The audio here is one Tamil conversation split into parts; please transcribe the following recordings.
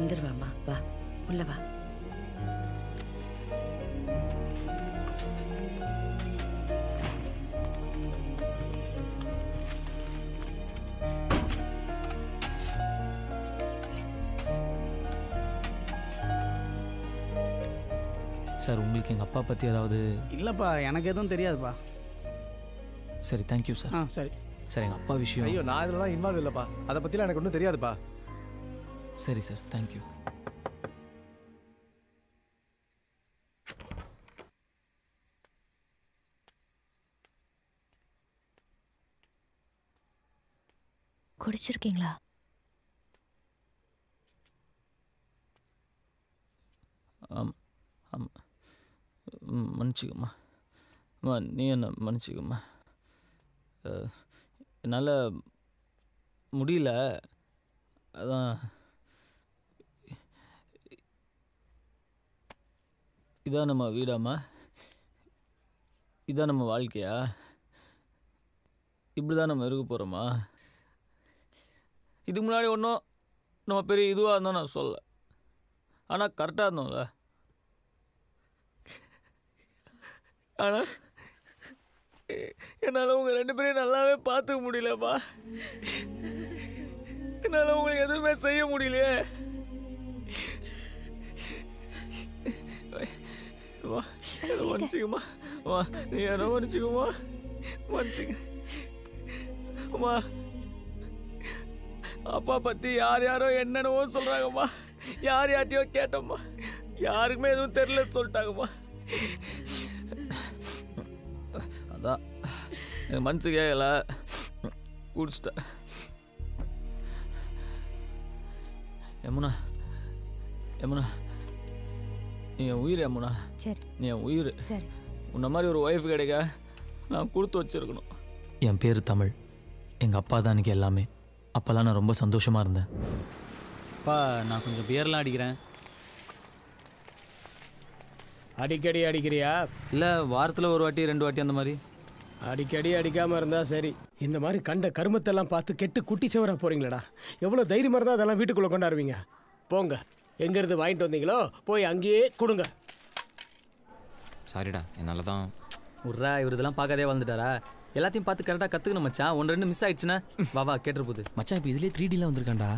வந்துருவாமா, வா உள்ள வா. சார் உங்களுக்கு எங்கள் அப்பா பற்றி ஏதாவது? இல்லைப்பா, எனக்கு எதுவும் தெரியாதுப்பா. சரி, தேங்க்யூ சார். சரி சார், எங்கள் அப்பா விஷயம். ஐயோ, நான் இதெல்லாம் இன்வால்வ் இல்லைப்பா. அதை பற்றிலாம் எனக்கு ஒன்றும் தெரியாதுப்பா. சரி சார், தேங்க்யூ. குடிச்சிருக்கீங்களா? மன்னிச்சிக்கம்மா. நீ என்ன மன்னிச்சிக்கம்மா. என்னால் முடியல, அதான். இதான் நம்ம வீடாம்மா? இதான் நம்ம வாழ்க்கையா? இப்படி தான் நம்ம இருக்க போகிறோமா? இதுக்கு முன்னாடி ஒன்றும் நம்ம பெரிய இதுவாக இருந்தோம் நான் சொல்ல, ஆனால் கரெக்டாக இருந்தோம்ல. ஆனால் என்னால் உங்கள் 2 பேரையும் நல்லாவே பார்த்துக்க முடியலப்பா. என்னால் உங்களுக்கு எதுவுமே செய்ய முடியலையே. வா, என்ன மன்னிச்சுக்குமா. வா, நீ என்ன மன்னிச்சுக்குமா. மன்னிச்சுங்க அம்மா. அப்பா பற்றி யார் யாரோ என்னென்னவோ சொல்கிறாங்கம்மா. யார் யார்ட்டையோ கேட்டோம்மா, யாருக்குமே எதுவும் தெரியலன்னு சொல்லிட்டாங்கம்மா. அதான் எனக்கு மனசு கேட்கல, குடிச்சிட்டேன். யமுனா, யமுனா, நீ என் உயிர். யமுனா, சரி, நீ என் உயிர். சரி. உன்ன மாதிரி ஒரு ஒய்ஃப் கிடைக்க நான் கொடுத்து வச்சிருக்கணும். என் பேர் தமிழ். எங்கள் அப்பா தான் எனக்கு எல்லாமே. அப்போல்லாம் நான் ரொம்ப சந்தோஷமாக இருந்தேன். அப்பா, நான் கொஞ்சம் பியர்லாம் அடிக்கிறேன். அடிக்கடி அடிக்கிறியா? இல்லை, வாரத்தில் ஒரு வாட்டி 2 வாட்டி அந்த மாதிரி. அடிக்கடி அடிக்காமல் இருந்தால் சரி. இந்த மாதிரி கண்ட கருமத்தெல்லாம் பார்த்து கெட்டு குட்டி சவரா போகிறீங்களடா. எவ்வளோ தைரியமாக இருந்தால் அதெல்லாம் வீட்டுக்குள்ளே கொண்டாடுவீங்க. போங்க, எங்கேருந்து வாங்கிட்டு வந்தீங்களோ போய் அங்கேயே கொடுங்க. சாரிடா, என்னால் தான். உர்ரா, இவர் இதெல்லாம் பார்க்காதே வந்துட்டாரா? எல்லாத்தையும் பார்த்து கரெக்டாக கற்றுக்கணும் மச்சான். 1-2 மிஸ் ஆயிடுச்சுன்னா வா கேட்டுரு போகுது மச்சான். இப்போ இதுலேயே 3Dலாம் வந்திருக்காண்டா.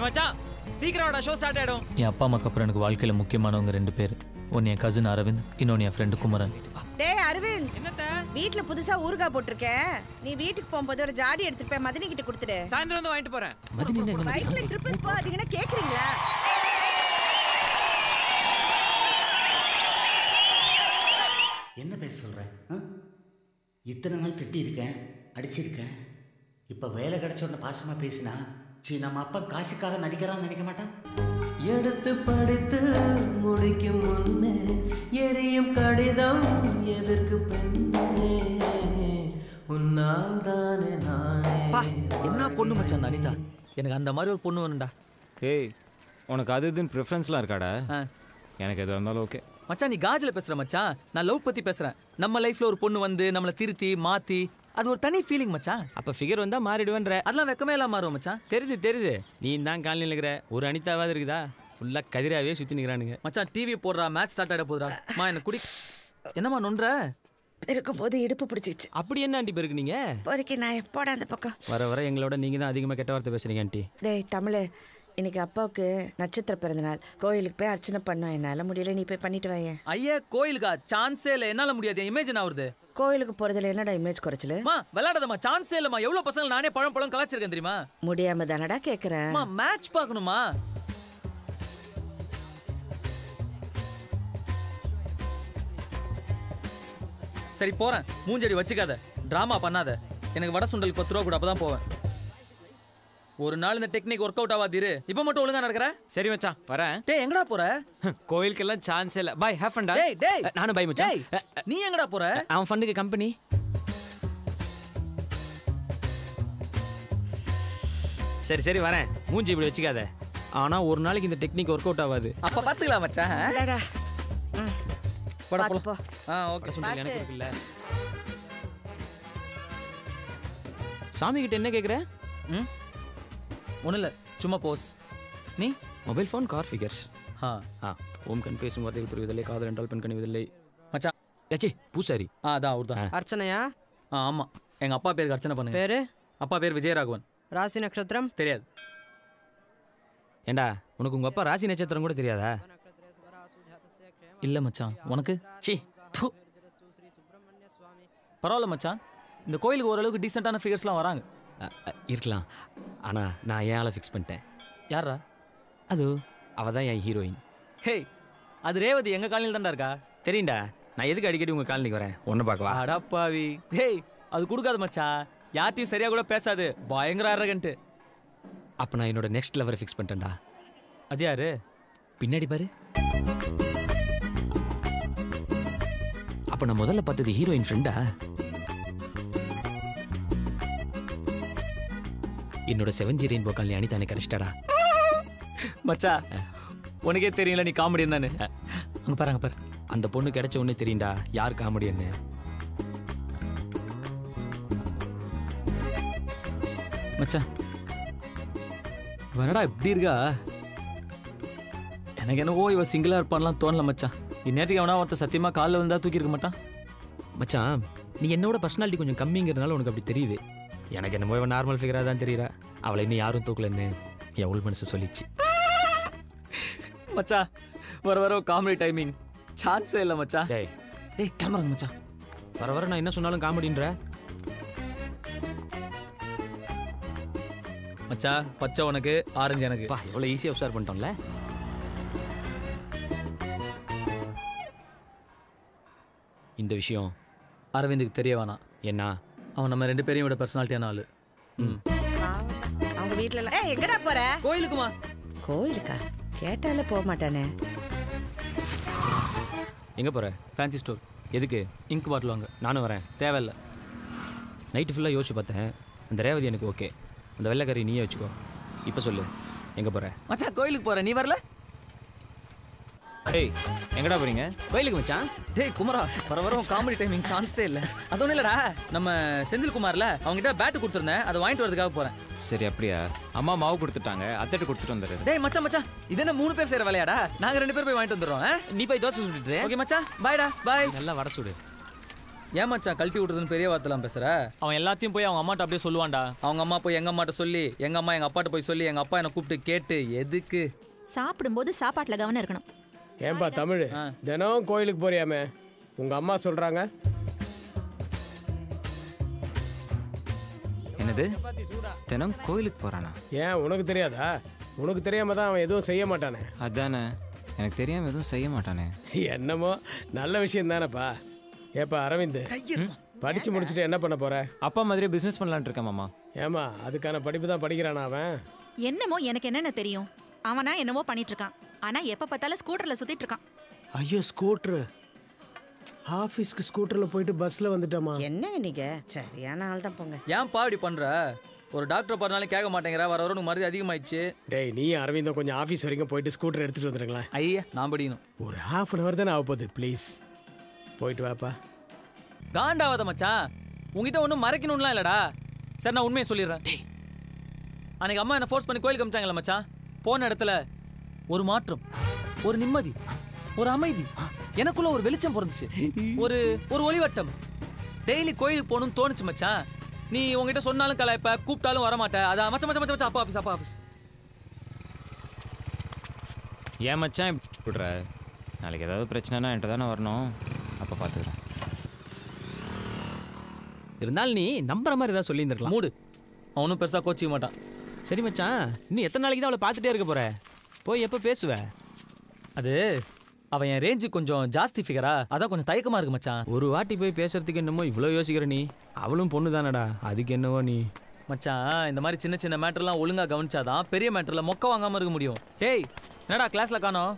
மச்சான், சீக்கிரம் ஷோ ஸ்டார்ட் ஆகிடும். என் அப்பா அம்மாக்கு அப்புறம் எனக்கு வாழ்க்கையில் முக்கியமானவங்க 2 பேர். ஒன்று என் கசின் அரவிந்த், இன்னொன்று என் ஃப்ரெண்டு குமரன். டேய் அரவிந்த், என்னத்த வீட்ல புதுசா ஊறுகாய் போட்டிருக்கேன். நீ வீட்டுக்கு போகும்போது ஒரு ஜாடி எடுத்துட்டு போய் மதினி கிட்ட கொடுத்துடு. சாயந்தரம் வந்து வாங்கிட்டு போறேன். மதினி பைக்ல ட்ரிப்பிள் போகாதீங்கன்னா கேக்குறீங்களா? என்ன பேச சொல்கிறேன்? இத்தனை நாள் திட்டியிருக்கேன், அடிச்சிருக்கேன். இப்போ வேலை கிடைச்ச உடனே பாசமாக பேசினா நம்ம அப்பா காசுக்காக நடிக்கிறான்னு நினைக்க மாட்டான். எடுத்து படித்து முடிக்கும் முன்னே எரியும் கடிதம் எதற்கு பெண்ணே, உன்னால் தானே நானே. என்ன பொண்ணு மச்சான் அனிதா? எனக்கு அந்த மாதிரி ஒரு பொண்ணு வேணும்டா. ஏய், உனக்கு அது இதுன்னு ப்ரிஃபரன்ஸ்லாம் இருக்காடா? எனக்கு எது இருந்தாலும் ஓகே மச்சான். நீ காஜில் பேசுகிற மச்சான், நான் லவ் பற்றி பேசுகிறேன். நம்ம லைஃப்பில் ஒரு பொண்ணு வந்து நம்மளை திருத்தி மாற்றி, அது ஒரு தனி ஃபீலிங் மச்சான். அப்போ ஃபிகர் வந்தால் மாறிடுவேன்ற. அதெல்லாம் வெக்கமே எல்லாம் மாறுவோம் மச்சான். தெரியுது. நீ தான் காலையில் இருக்கிற ஒரு அனிதாவாவது இருக்குதா? ஃபுல்லாக கதிராவே சுற்றி நிற்கிறானுங்க மச்சான். டிவி போடுறா, மேட்ச் ஸ்டார்ட் ஆகிட போதுடா. என்ன குடி. என்னம்மா நொன்ற இருக்கும்போது இடுப்பு பிடிச்சிச்சு. அப்படி என்ன ஆண்டி பேருக்கு நீங்கள் பொறுக்கி நான் எப்போட அந்த பக்கம் வர எங்களோட நீங்கள் தான் அதிகமாக கெட்ட வார்த்தை பேசுகிறீங்க ஆண்டி. டேய் தமிழ், இன்னைக்கு அப்பாவுக்கு நட்சத்திர பிறந்தநாள். கோயிலுக்கு போய் அர்ச்சனை பண்ணோம். என்னால் முடியல, நீ போய் பண்ணிட்டு வாங்க. ஐயா, கோயிலுக்கா? சான்ஸே இல்லை, என்னால் முடியாது. இமேஜ் என்ன ஆகுது? கோயிலுக்கு போறதுல என்னடா இமேஜ் குறைச்சல? விளையாடாதம்மா, சான்ஸே இல்லம்மா. எவ்வளவு பசங்க நானே பழம் கலாச்சிருக்கேன் தெரியுமா? முடியாம தானடா கேக்குறேன். மேட்ச் பார்க்கணுமா? சரி போறேன். மூஞ்சடி வச்சுக்காத, டிராமா பண்ணாத. எனக்கு வடை சுண்டல் 10 ரூபா கூட, அப்பதான் போவேன். ஒரு நாள் இந்த டெக்னிக் ஒர்க் அவுட் ஆகாதிரு. இப்போ மட்டும் ஒழுங்கா நடக்கிற? சரி மச்சான், வரேன். டேய், எங்கடா போற? கோயிலுக்கெல்லாம் சான்ஸ் இல்லை. பை, ஹேவ் ஃபன் டா. டேய் நானும் பை மச்சான். நீ எங்கடா போற? அவன் ஃபண்டுக்கு கம்பெனி. சரி வரேன். மூஞ்சி இப்படி வச்சுக்காத. ஆனா ஒரு நாளைக்கு இந்த டெக்னிக் ஒர்க் அவுட் ஆகாது. அப்ப பாத்துக்கலாம் மச்சான். போ. ஓகே. சுண்டல் எனக்கு இருக்குல்ல. சாமி கிட்ட என்ன கேக்குற? ஒன்றும் இல்லை, சும்மா போஸ். நீ மொபைல் ஃபோன் கார் ஃபிகர்ஸ். ஆ ஓம் கண் பேசும் வார்த்தைகள் புரிவதில்லை, காதல் என்றால் பெண் கணிவதில்லை. மச்சான். ஏச்சி பூசாரி. அதான் அவர் தான். அர்ச்சனையா? ஆமாம், எங்கள் அப்பா பேருக்கு அர்ச்சனை பண்ணுங்க. பேரு? அப்பா பேர் விஜயராகவன். ராசி நட்சத்திரம்? தெரியாது. ஏண்டா உனக்கு உங்கள் அப்பா ராசி நட்சத்திரம் கூட தெரியாதா? இல்லை மச்சான். உனக்கு? சி பரவாயில்ல மச்சான், இந்த கோயிலுக்கு ஓரளவுக்கு டீசெண்டான ஃபிகர்ஸ்லாம் வராங்க. இருக்கலாம், ஆனால் நான் ஏன் ஆளை ஃபிக்ஸ் பண்ணிட்டேன். யாரா அது? அவள் தான் என் ஹீரோயின். ஹே, அது ரேவதி எங்கள் காலனியில் தான்டா இருக்கா. தெரியும்டா, நான் எதுக்கு அடிக்கடி உங்கள் காலனிக்கு வரேன்? ஒன்று பார்க்கவா? அடப்பாவி. ஹேய், அது கொடுக்காது மச்சான். யார்ட்டையும் சரியாக கூட பேசாது, பயங்கர அரகன்ட்டு. அப்போ நான் என்னோட நெக்ஸ்ட் லெவரை ஃபிக்ஸ் பண்ணிட்டேன்டா. அது யாரு? பின்னாடி பாரு. அப்போ நான் முதல்ல பார்த்தது ஹீரோயின் ஃப்ரெண்டா? என்னோட 7G ரெயின்போ காலனி அனிதானே கிடைச்சிட்டாடா. மச்சா, உனக்கே தெரியல நீ காமெடி தானே. அங்கே பாரு, அங்கே பாரு. அந்த பொண்ணு கிடைச்ச உடனே தெரியும்டா யார் காமெடியன்னு. மச்சான், வரடா இப்படி இருக்கா? எனக்கு என்னவோ இவ சிங்கிளாக இருப்பான்லாம் தோணல மச்சான். இந்நேரத்துக்கு எவனா ஒருத்தர் சத்தியமாக காலில் வந்தால் தூக்கியிருக்க மாட்டான். மச்சான், நீ என்னோட பர்சனாலிட்டி கொஞ்சம் கம்மிங்கிறதுனால உனக்கு அப்படி தெரியுது. எனக்கு என்னமோ இவன் நார்மல் ஃபிகராக தான் தெரியுறா. அவளை இன்னும் யாரும் தூக்கலன்னு என் உள் மனசு சொல்லிச்சு. மச்சா, வர வர காமெடி டைமிங் சான்ஸே இல்லை மச்சா. டேய் டேய் கிளம்புறாங்க மச்சா. வர வர நான் என்ன சொன்னாலும் காமெடின்ற. மச்சா, பச்சை உனக்கு, ஆரஞ்சு எனக்கு. பா, எவ்வளோ ஈஸியாக உஷார் பண்ணிட்டோம்ல. இந்த விஷயம் அரவிந்துக்கு தெரிய வேணாம். என்ன? அவன் நம்ம 2 பேரையும் விட பர்சனாலிட்டியான ஆளு. அவங்க வீட்டில் எங்கடா போற? கோயிலுக்குமா? கோயிலுக்கா? கேட்டாலே போக மாட்டானே. எங்கே போகிற? Fancy store. எதுக்கு? இங்க் பாட்டில் வாங்க. நானும் வரேன். தேவையில்லை. நைட்டு ஃபுல்லாக யோசிச்சு பார்த்தேன். அந்த ரேவதி எனக்கு ஓகே, அந்த வெள்ளைக்கறி நீயே வச்சுக்கோ. இப்போ சொல்லு, எங்கே போகிற? மச்சா, கோயிலுக்கு போகிறேன். நீ வரல? டேய், எங்கடா போறீங்க? கோயிலுக்கு மச்சான். டேய் குமரா, வர வர காமெடி டைமிங் சான்ஸே இல்லை. அது ஒன்றும் இல்லைடா, நம்ம செந்தில் குமார்ல அவங்ககிட்ட பேட்டு கொடுத்துருந்தேன், அதை வாங்கிட்டு வரதுக்காக போகிறேன். சரி, அப்படியா? அம்மா மாவு கொடுத்துட்டாங்க, அத்தைட்டு கொடுத்துட்டு வந்துடுறேன். டேய் மச்சான் மச்சான், இது என்ன 3 பேர் செய்கிற வேலையாடா? நாங்கள் 2 பேர் போய் வாங்கிட்டு வந்துடுறோம். நீ போய் தோசை சுட்டுட்டு. ஓகே மச்சான், பாய்டா. பாய். நல்லா வடை சுடு. ஏன் மச்சான் கழட்டி விட்டுறதுன்னு பெரிய வார்த்தைலாம் பேசுற? அவன் எல்லாத்தையும் போய் அவங்க அம்மாட்ட அப்படியே சொல்லுவான்டா. அவங்க அம்மா போய் எங்கள் அம்மாட்ட சொல்லி, எங்கள் அம்மா எங்கள் அப்பாட்ட போய் சொல்லி, எங்கள் அப்பா என்னை கூப்பிட்டு கேட்டு எதுக்கு? சாப்பிடும்போது சாப்பாட்டில் கவனம் இருக்கணும். ஏன்பா தமிழ், தினம் கோயிலுக்கு போறியாமே, உங்க அம்மா சொல்றாங்க. என்னது? தினம் கோயிலுக்கு போறானா? ஏன் உனக்கு தெரியாதா? உனக்கு தெரியாம தான் அவன் எதுவும் செய்ய மாட்டானே. அதானே, எனக்கு தெரியாம எதுவும் செய்ய மாட்டானே. என்னமோ நல்ல விஷயம் தானேப்பா. ஏப்பா அரவிந்த், படிச்சு முடிச்சுட்டு என்ன பண்ண போற? அப்பா மாதிரி பிசினஸ் பண்ணலான்னு இருக்கேன் மாமா. ஏமா அதுக்கான படிப்பு தான் படிக்கிறானா அவன்? என்னமோ எனக்கு என்னென்ன தெரியும். அவனா என்னமோ பண்ணிட்டு இருக்கான். ஆனா எப்ப பார்த்தாலும் ஸ்கூட்டர்ல சுத்திட்டு இருக்கான். ஐயோ, ஸ்கூட்டர். ஆஃபீஸ்க்கு ஸ்கூட்டர்ல போயிட்டு பஸ்ல வந்துட்டோமா? என்னங்க நீங்க சரியான ஆள் தான் போங்க. ஏன்பா இப்படி பண்ற? ஒரு டாக்டர் பண்ணாலும் கேட்க மாட்டேங்கிற. வர வர மருந்து அதிகமாயிடுச்சு. டேய், நீ அரவிந்தம் கொஞ்சம் ஆஃபீஸ் வரைக்கும் போயிட்டு ஸ்கூட்டர் எடுத்துட்டு வந்துடுங்களேன். ஐயா, நான் படிக்கணும். ஒரு 1/2 hour தானே ஆக போகுது. ப்ளீஸ் போயிட்டு வாப்பா. காண்டாவாத மச்சான், உங்ககிட்ட ஒன்றும் மறைக்கணும்லாம் இல்லடா. சரி, நான் உண்மையை சொல்லிடுறேன். அன்னைக்கு அம்மா என்ன ஃபோர்ஸ் பண்ணி கோயிலுக்கு அமிச்சாங்கல்ல மச்சான். போன இடத்துல ஒரு மாற்றம், ஒரு நிம்மதி, ஒரு அமைதி, எனக்குள்ள ஒரு வெளிச்சம் பிறந்துச்சு. ஒரு ஒரு ஒளிவட்டம். டெய்லி கோயிலுக்கு போகணும்னு தோணுச்சு மச்சான். நீ உங்ககிட்ட சொன்னாலும் கலாய்ப்ப, கூப்பிட்டாலும் வரமாட்டேன். அதான் மச்சா மச்சா மச்சா அப்பா ஆஃபீஸ், அப்பா ஆஃபீஸ். ஏன் மச்சான் விடுற? நாளைக்கு ஏதாவது பிரச்சனைனா என்கிட்ட தானே வரணும். அப்போ பார்த்துக்கிறேன். இருந்தாலும் நீ நம்புற மாதிரி ஏதாவது சொல்லியிருந்துருக்கலாம். மூடு. அவனும் பெருசாக கோச்சிக்க மாட்டான். சரி மச்சான், இன்னும் எத்தனை நாளைக்கு தான் அவளை பார்த்துட்டே இருக்க போற? போய் எப்போ பேசுவ? அது அவன் என் ரேஞ்சு கொஞ்சம் ஜாஸ்தி ஃபிகரா, அதான் கொஞ்சம் தயக்கமாக இருக்கு மச்சான். ஒரு வாட்டி போய் பேசுறதுக்கு என்னமோ இவ்வளோ யோசிக்கிற நீ. அவளும் பொண்ணு தானடா, அதுக்கு என்னவோ நீ. மச்சான், இந்த மாதிரி சின்ன சின்ன மேட்டர்லாம் ஒழுங்காக கவனிச்சாதான் பெரிய மேட்டரில் மொக்க வாங்காமல் இருக்க முடியும். டேய், என்னடா கிளாஸில் காணோம்?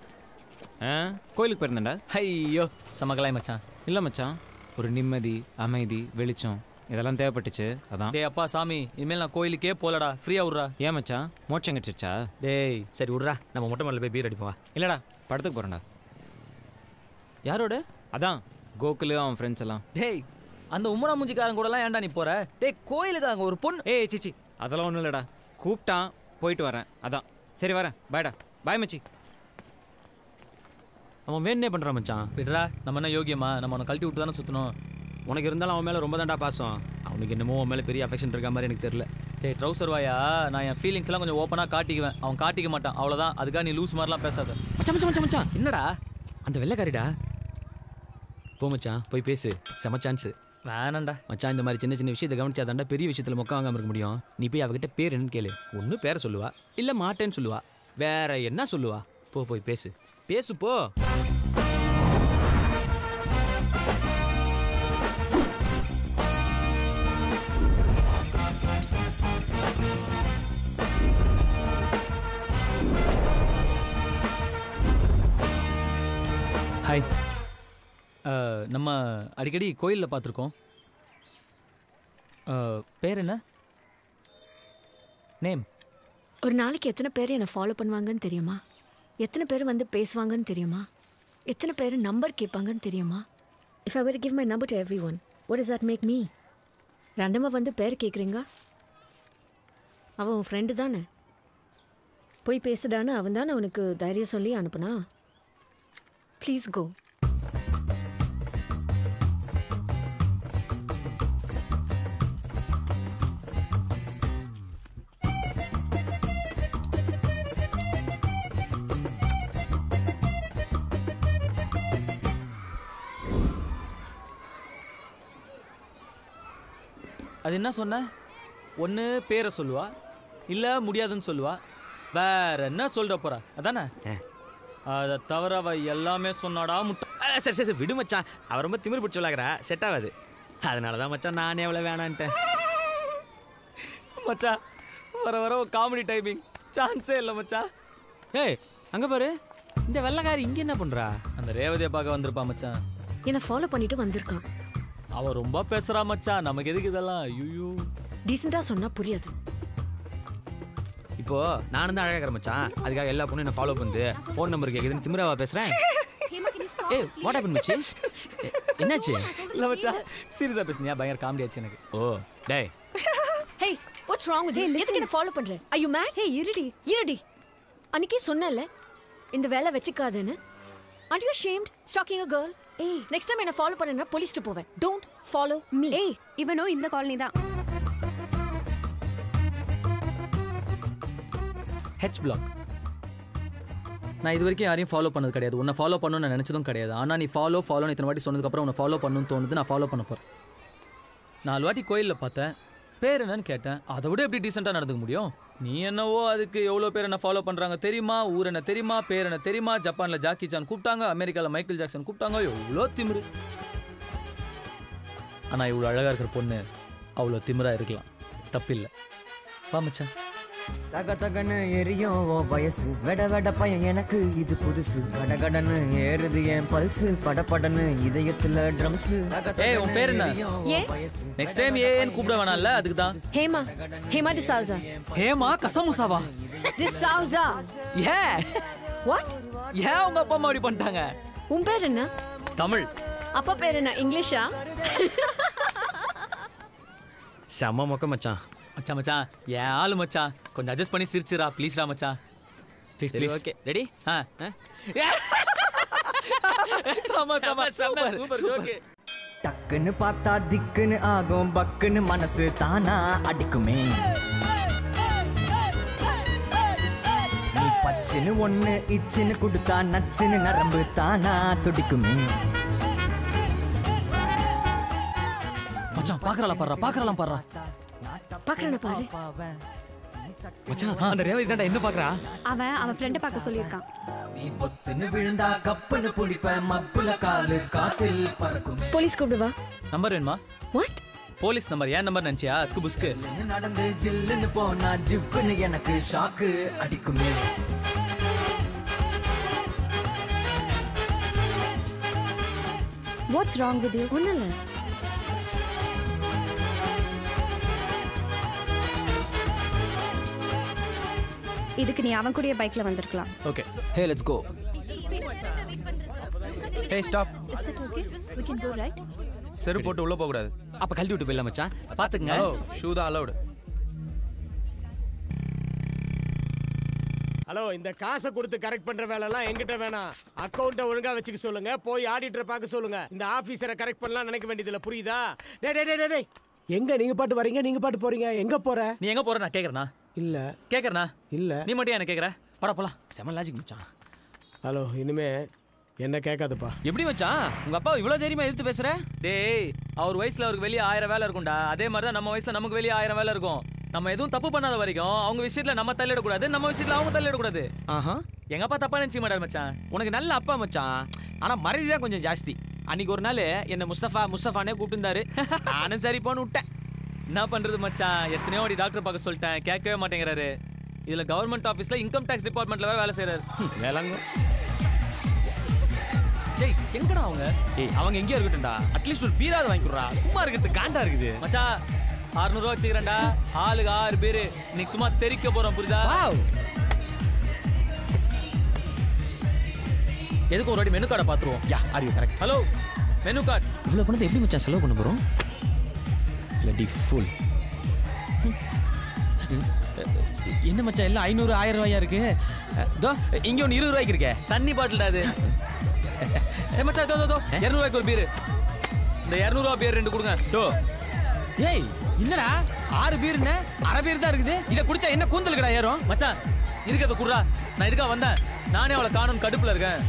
கோயிலுக்கு போயிருந்தேன்டா. ஐயோ, சமகலாய் மச்சான். இல்லை மச்சான், ஒரு நிம்மதி, அமைதி, வெளிச்சம் இதெல்லாம் தேவைப்பட்டுச்சு, அதான். டேய் அப்பா சாமி, இனிமேல் நான் கோயிலுக்கே போலடா. ஃப்ரீயாக விட்றா. ஏன் மச்சான், மோட்சம் கிடச்சிருச்சா? டேய் சரி விட்றா, நம்ம மொட்டை மாடல போய் பீர் அடிப்போம். இல்லைடா, படத்துக்கு போகிறேன்டா. யாரோட? அதான் கோகுலு அவன் ஃப்ரெண்ட்ஸ் எல்லாம். டேய், அந்த உம்மனா மூஞ்சிக்காரன் கூடலாம் ஏன்டா நீ போற? டேய், கோயிலுக்கு அங்கே ஒரு பொண்ணு. சிச்சி, அதெல்லாம் ஒன்றும் இல்லைடா. கூப்பிட்டான், போயிட்டு வரேன், அதான். சரி வரேன், பாய்டா. பாய் மச்சி. அவன் வேணே பண்ணுறான் மச்சான். விடுறா, நம்ம என்ன யோகியமா? நம்ம அவனை கழட்டி விட்டு தானே சுற்றணும். உனக்கு இருந்தாலும் அவன் மேலே ரொம்ப தாண்டா பாசம். அவனுக்கு என்னமோ அவன் மேலே பெரிய அஃபெக்ஷன் இருக்க மாதிரி எனக்கு தெரியல. டேய் ட்ரௌசர் வாயா, நான் என் ஃபீலிங்ஸ் எல்லாம் கொஞ்சம் ஓப்பனாக காட்டிக்குவேன். அவன் காட்டிக்க மாட்டான், அவ்வளோதான். அதுக்காக நீ லூஸ் மாதிரிலாம் பேசாத. மச்சான் மச்சான் மச்சான் மச்சான் என்னடா அந்த வெள்ளைக்காரிடா. போ மச்சான், போய் பேசு. செம சான்ஸு. வேணாண்டா மச்சான், இந்த மாதிரி சின்ன சின்ன விஷயத்தை கவனிச்சாதாண்டா பெரிய விஷயத்தில் மொக்க வாங்காமல் இருக்க முடியும். நீ போய் அவகிட்ட பேர் என்னன்னு கேளு. ஒன்று பேரை சொல்லுவா, இல்லை மாட்டேன்னு சொல்லுவா. வேற என்ன சொல்லுவா? போய் பேசு. பேசு போ. ஹாய். நம்ம அடிக்கடி கோயிலில் பார்த்துருக்கோம். பேர் என்ன? நேம்? ஒரு நாளைக்கு எத்தனை பேர் என்னை ஃபாலோ பண்ணுவாங்கன்னு தெரியுமா? எத்தனை பேர் வந்து பேசுவாங்கன்னு தெரியுமா? எத்தனை பேர் நம்பர் கேட்பாங்கன்னு தெரியுமா? If I were give my number to everyone, what is that make me? ரெண்டமாக வந்து பேர் கேட்குறீங்க? அவன் உன் ஃப்ரெண்டு தானே. போய் பேசுடான்னு அவன் தானே உனக்கு தைரியம் சொல்லி அனுப்புனா. Please go. அது என்ன சொன்ன? ஒன்று பேரை சொல்லுவா, இல்லை முடியாதுன்னு சொல்லுவா. வேற என்ன சொல்ற போறா? அதானே? அதை தவிர அவ எல்லாமே சொன்னாடா முட்டை. சரி சரி விடு மச்சான். அவ ரொம்ப திமிரு பிடிச்சி விளாக்குறா. செட் ஆகாது. அதனால தான் மச்சான் நானே எவ்வளோ வேணான்ட்டேன். மச்சான் வர வர காமெடி டைமிங் சான்ஸே இல்லை மச்சான். ஏய் அங்கே பாரு, இந்த வெள்ளைக்காரி இங்கே என்ன பண்ணுறா? அந்த ரேவதியை பார்க்க வந்திருப்பா மச்சான். என்னை ஃபாலோ பண்ணிட்டு வந்திருக்கான். அவ ரொம்ப பேசுறா மச்சான். நமக்கு எதுக்கு இதெல்லாம்? ஐயோ, டீசெண்டாக சொன்னால் புரியாது. இப்போ நானும் தான் அழகாக மச்சான். அதுக்காக எல்லா பொண்ணும் என்ன ஃபாலோ பண்ணுது. ஃபோன் நம்பர் கேட்குதுன்னு திமிராவா பேசுகிறேன். ஏய் வாட் ஹேப்பன் மச்சி? என்னாச்சு? இல்லை மச்சான், சீரியஸாக பேசுனியா? பயங்கர காமெடி ஆச்சு எனக்கு. ஓ டேய். Hey, what's wrong with you? எதுக்கு என்ன ஃபாலோ பண்ற? Are you mad? Hey, இருடி. அன்னைக்கே சொன்னல இந்த வேலை வெச்சுக்காதேன்னு. Aren't you ashamed stalking a girl? Hey, next time என்ன ஃபாலோ பண்ணனா போலீஸ்க்கு போவேன். Don't follow me. Hey, இவனோ இந்த காலனி தான். H block. நான் இது வரைக்கும் யாரையும் ஃபாலோ பண்ணது கிடையாது. உன்னை ஃபாலோ பண்ணணும்னு நான் நினச்சதும் கிடையாது. ஆனால் நீ ஃபாலோன்னு இத்தனை வாட்டி சொன்னதுக்கப்புறம் உன்னை ஃபாலோ பண்ணணும்னு தோணுது. நான் ஃபாலோ பண்ண போகிறேன். 4 வாட்டி கோயிலில் பார்த்தேன். பேர் என்னன்னு கேட்டேன். அதை விட எப்படி டீசெண்டாக நடந்துக்க முடியும்? நீ என்னவோ அதுக்கு எவ்வளோ பேர் என்ன ஃபாலோ பண்ணுறாங்க தெரியுமா? ஊர் என்ன தெரியுமா? பேர் என்ன தெரியுமா? ஜப்பானில் ஜாக்கி சான் கூப்பிட்டாங்க, அமெரிக்காவில் மைக்கேல் ஜாக்சன் கூப்பிட்டாங்க. எவ்வளோ திமிரு. ஆனால் இவ்வளோ அழகாக இருக்கிற பொண்ணு அவ்வளோ திமிராக இருக்கலாம். தப்பில்லை. வா மச்சான். தக தகன்னு எரியும் ஓ வயசு. வெட வெட பையன் எனக்கு இது புதுசு. கடகடன்னு ஏறுது என் பல்சு. படபடன்னு இதயத்துல ட்ரம்ஸ். ஏய் உன் பேர் என்ன? நெக்ஸ்ட் டைம் ஏன்னு கூப்பிட வேணாம்ல, அதுக்கு தான். ஹேமா டிசௌசா. ஹேமா கசமுசாவா? டிசௌசா. ஏ வாட்? ஏன் உங்க அப்பா அம்மா அப்படி பண்ணிட்டாங்க? உன் பேர் என்ன? தமிழ். அப்பா பேர் என்ன? இங்கிலீஷா? செம்ம மொக்க மச்சான். மச்சான் ஏன் ஆளு மச்சான், கொஞ்சம் அட்ஜஸ்ட் பண்ணி சிரிச்சுரா ப்ளீஸ்ரா மச்சான். Please please. Okay ready? Super okay. டக்குன்னு பார்த்தா திக்குன்னு ஆகும். பக்குன்னு மனசு தானா அடிக்குமே. நீ பச்சுன்னு ஒண்ணு இச்சுன்னு கொடுத்தா நச்சுன்னு நரம்பு தானா துடிக்குமே. மச்சான் பாக்குறாளா பாரு. பாக்குறேன் பாரு. மச்சான் அந்த ரேவதி தான்டா என்ன பாக்குறா? அவன் ஃப்ரெண்ட பார்க்க சொல்லிருக்கான். நீ பொத்துன்னு விழுந்தா கப்புன்னு புடிப்ப. மப்புல காலு காத்தில் பறக்கும். போலீஸ் கூப்பிடுவா. நம்பர் வேணுமா? வாட்? Police number? ஏன் நம்பர் நினைச்சியா? அஸ்கு புஸ்கு. நடந்து ஜில்லுன்னு போனா ஜிப்புன்னு எனக்கு ஷாக்கு அடிக்குமே. What's wrong with you? ஒண்ணுல. இதுக்கு நீ அவன் கூடயே பைக்ல வந்திருக்கலாம். Okay. Hey let's go. Hey stop. Is that okay? We can go, right? செரு போட்டு உள்ள போக கூடாது. அப்ப கழட்டி விட்டு போயிடலாம் மச்சான். பாத்துங்க. ஷூ தான் அலௌட். ஹலோ, இந்த காசை கொடுத்து கரெக்ட் பண்ற வேலை எல்லாம் எங்கிட்ட வேணாம். அக்கௌண்ட்டை ஒழுங்கா வச்சுக்க சொல்லுங்க. போய் ஆடிட்டரை பார்க்க சொல்லுங்க. இந்த ஆபீசரை கரெக்ட் பண்ணலாம் நினைக்க வேண்டியதில்ல, புரியுதா? டேய் எங்க நீங்க பாட்டு வரீங்க, நீங்க பாட்டு போறீங்க, எங்க போற? நீ எங்க போற? நான் கேக்குறேனா? இல்ல கேக்குறேனா? இல்ல. நீ மட்டும் என்ன கேக்குற? பட போலாம். செம லாஜிக் மச்சான். ஹலோ, இனிமே என்ன கேட்காதப்பா. எப்படி மச்சான் உங்க அப்பா இவ்வளவு தைரியமா எதிர்த்து பேசுற? டேய், அவர் வயசுல அவருக்கு வெளியே 1000 வேலை இருக்கும்டா. அதே மாதிரி தான் நம்ம வயசுல நமக்கு வெளியே 1000 வேலை இருக்கும். நம்ம எதுவும் தப்பு பண்ணாத வரைக்கும் அவங்க விஷயத்துல நம்ம தள்ளிடக்கூடாது, நம்ம விஷயத்துல அவங்க தள்ளிடக்கூடாது. ஆஹா, எங்க அப்பா தப்பா நினைச்சு மாட்டார் மச்சான். உனக்கு நல்ல அப்பா மச்சான். ஆனா மரியாதை தான் கொஞ்சம் ஜாஸ்தி. அன்னைக்கு ஒரு நாள் என்ன முஸ்தஃபானே கூப்பிட்டுருந்தாரு. நானும் சரி போன்னு விட்டேன். என்ன பண்றது மச்சான், எத்தனையோ வாட்டி டாக்டர் பார்க்க சொல்லிட்டேன், கேட்கவே மாட்டேங்கிறாரு. இதுல கவர்மெண்ட் ஆபீஸ்ல இன்கம் டாக்ஸ் டிபார்ட்மெண்ட்ல வேற வேலை செய்யறாரு. வேளாங்க. டேய், எங்கடா அவங்க? ஏய், அவங்க எங்கேயோ இருக்கட்டும்டா. அட்லீஸ்ட் ஒரு பீராவது வாங்கிக்குறா. சும்மா இருக்கிறது காண்டா இருக்குது மச்சான். 600 ரூபா வச்சுக்கிறேன்டா. ஆளுக்கு 6 பேரு. இன்னைக்கு சும்மா தெரிக்க போறோம், புரியுதா? எதுக்கு ஒரு வாட்டி மெனு கார்டை பாத்துருவோம். Yeah, are you correct? Hello, menu card. இவ்வளவு பணத்தை எப்படி மச்சான் செலவு பண்ண போறோம்? லடி ஃபுல். என்ன மச்சான் எல்லாம் 500 1000 ரூபாயா இருக்கு? தோ இங்க ஒன்று 20 ரூபாய்க்கு இருக்கே. தண்ணி பாட்டில்டா அது. ஏ மச்சான், தோ 200 ரூபாய்க்கு ஒரு பீர். இந்த 200 ரூபா பீர் 2 கொடுங்க. தோ. ஏய், என்னடா 6 பீர்னு அரை பீர் தான் இருக்குது. இதை குடிச்சா என்ன கூந்தலுக்குடா ஏறும்? மச்சான் இருக்கிறத குடுறா. நான் இதுக்காக வந்தேன். நானே அவளை காணும் கடுப்புல இருக்கேன்.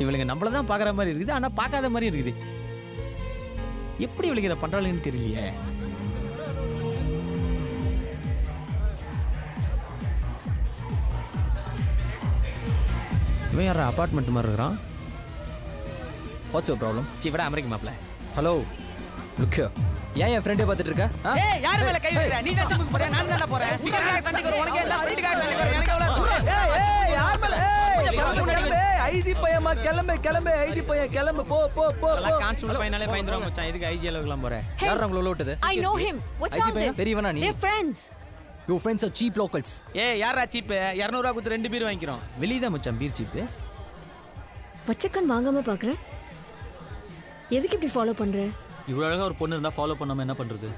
இவளுங்க நம்மள தான் பார்க்குற மாதிரி இருக்குது, ஆனால் பார்க்காத மாதிரி இருக்குது. எப்படி இவளுக்கு இதை பண்ணுறாளுன்னு தெரியலையே. இவன் யாரா அப்பார்ட்மெண்ட் மாதிரி இருக்கிறான்? What's your problem? சிவடா அமெரிக்க மாப்பிள்ள. ஹலோ, லுக் ஏன் என் ஃப்ரெண்டே பார்த்துட்டு இருக்க? ஏய், யார் மேல கை வைக்கிற? நீ தான் சம்புக்கு போறியா? நான் தான போறேன். ஃபிகர்காக சண்டைக்கு வர உனக்கு இல்ல, ஃப்ரெண்டுக்காக சண்டைக்கு வர எனக்கு எவ்வளவு? ஏய், யார் மேல? ஐஜி பையமா கிளம்பு ஐஜி பையன் கிளம்பு. போ போ போ. எல்லாம் கான்ஸ்டபிள் பையனாலே பயந்துறோம் மச்சான். இதுக்கு ஐஜி அளவுக்குலாம் போறேன். யார் உங்கள லோட்டது? I know him. What's all this? தெரியவனா நீ? They're friends. Your friends are cheap locals. ஏய், யாரா சீப்? 200 ரூபாய் கொடுத்து 2 பீர் வாங்கிக்கிறோம். வெளிய தான் மச்சான் பீர் சீப். வச்சக்கன் வாங்காம பாக்குறேன். எதுக்கு இப்படி ஃபாலோ பண்ற? இவ்வளவு அழகா ஒரு பொண்ணு இருந்தா ஃபாலோ பண்ணாம என்ன பண்றது?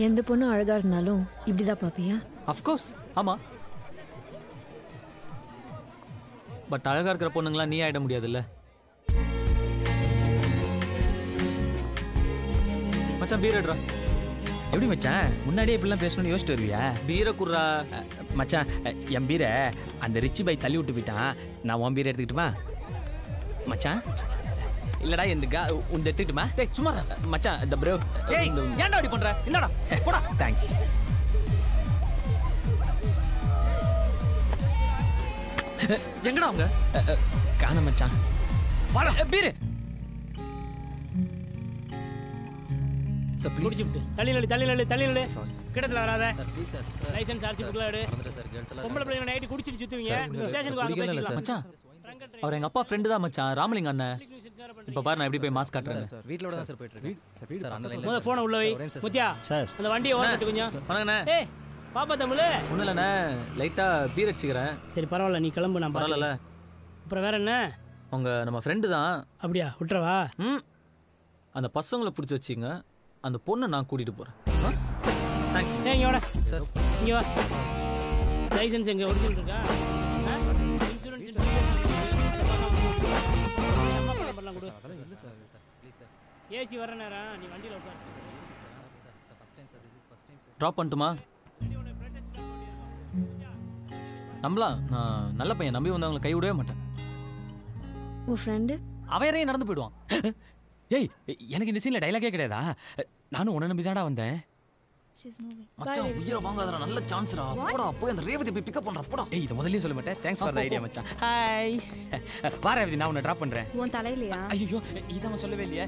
எந்த பொண்ணு அழகா இருந்தாலும் இப்படிதான் பாப்பியா? Of course. ஆமா. பட் அழகா இருக்கிற பொண்ணுங்களா நீ ஆயிட முடியாதுல்ல. மச்சான் பீர் எடுறா. எப்படி மச்சான் முன்னாடியே இப்படிலாம் பேசணும்னு யோசிச்சு வருவியா? பீரை குடுறா. மச்சான் என் பீரை அந்த ரிச்சி பை தள்ளி விட்டு போயிட்டான். நான் உன் பீரை எடுத்துக்கிட்டுமா மச்சான்? இல்லடா இந்த உன் எடுத்துக்கிட்டுமா? டேய் சும்மா மச்சான் இந்த ப்ரோ. ஏய் ஏன்டா அப்படி பண்ற? என்னடா போடா. தேங்க்ஸ். எங்கடா அவங்க? காண மச்சான். வாடா பீரு. Sir please. தள்ளி நடு. கிடத்துல வராத. லைசென்ஸ் ஆர்சி புக்ல எடு. பொம்பளை பிள்ளைங்க நைட் குடிச்சிட்டு சுத்துவீங்க. ஸ்டேஷனுக்கு வாங்க பேசிக்கலாம். மச்சான் அவர் எங்க அப்பா ஃப்ரெண்ட் தான் மச்சான், ராமலிங்க அண்ணன். இப்ப பாரு நான் எப்படி போய் மாஸ்க் காட்டுறேன். வீட்ல தான் சார் போயிட்டு இருக்கேன். சார் அந்த லைன்ல முத போன் உள்ள வை. முத்தியா சார் அந்த வண்டியை ஓரட்டு கொஞ்சம். வணங்கண்ணே. ஏய் பாப்பா தமிழ். ஒண்ணும் இல்லண்ணே, லைட்டா பீர் அடிச்சுக்கிறேன். சரி பரவாயில்ல, நீ கிளம்பு. நான் பரவாயில்ல. அப்புறம் வேற என்ன? உங்க நம்ம ஃப்ரெண்டு தான். அப்படியா? விட்டுறவா? அந்த பசங்களை பிடிச்சி வச்சிங்க, அந்த பொண்ணை நான் கூட்டிட்டு போறேன். தேங்க்ஸ். இங்க வாடா சார். இங்க வா. லைசென்ஸ் எங்க ஒரிஜினல் இருக்கா? இன்சூரன்ஸ் நம்பர்லாம் கொடு. ஏசி வர நேரம் நீ வண்டியில உட்காரு. ட்ராப் பண்ணட்டுமா? நம்பலாம், நான் நல்ல பையன், நம்பி வந்தவங்களை கை விடவே மாட்டேன். உன் ஃப்ரெண்டு அவன் யாரையும் நடந்து போயிடுவான். ஏய் எனக்கு இந்த சீன்ல டைலாகே கிடையாதா? நானும் உன்னை நம்பி தான்டா வந்தேன். மச்சான் உயிரை வாங்காதடா, நல்ல சான்ஸ்டா. போடா போய் அந்த ரேவதி போய் பிக்கப் பண்றா. போடா. ஏய் இத முதல்லயே சொல்ல மாட்டேன். தேங்க்ஸ் ஃபார் தி ஐடியா மச்சான். ஹாய். வா ரேவதி, நான் உன்னை டிராப் பண்றேன். உன் தலையிலையா? ஐயோ இத அவன் சொல்லவே இல்லையே.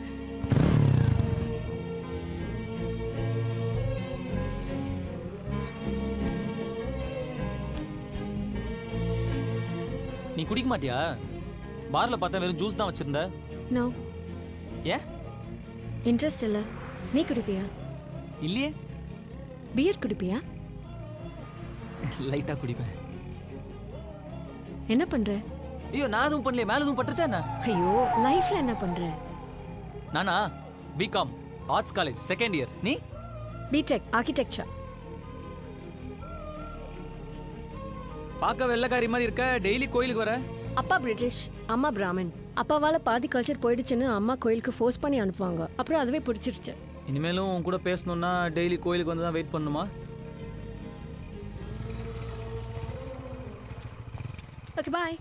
நீ குடிக்க மாட்டியா? பார்ல பார்த்தா வெறும் ஜூஸ் தான் வச்சிருந்த. நோ. ஏ? இன்ட்ரெஸ்ட் இல்ல. நீ குடிப்பியா? இல்லையே. பியர் குடிப்பியா? லைட்டா குடிப்பேன். என்ன பண்ற? ஐயோ நான் எதுவும் பண்ணலையே, மேல எதுவும் பட்டுச்சா என்ன? ஐயோ லைஃப்ல என்ன பண்ற? நானா BCom arts college second year. நீ? BTech architecture. பார்க்க வெள்ளைக்காரி மாதிரி இருக்க, டெய்லி கோயிலுக்கு வர. அப்பா பிரிட்டிஷ், அம்மா பிராமின். அப்பாவால பாதி கல்ச்சர் போயிடுச்சுன்னு அம்மா கோயிலுக்கு ஃபோர்ஸ் பண்ணி அனுப்புவாங்க. அப்புறம் அதுவே பிடிச்சிருச்சு. இனிமேலும் உன் கூட பேசணும்னா டெய்லி கோயிலுக்கு வந்து தான் வெயிட் பண்ணணுமா? Okay bye.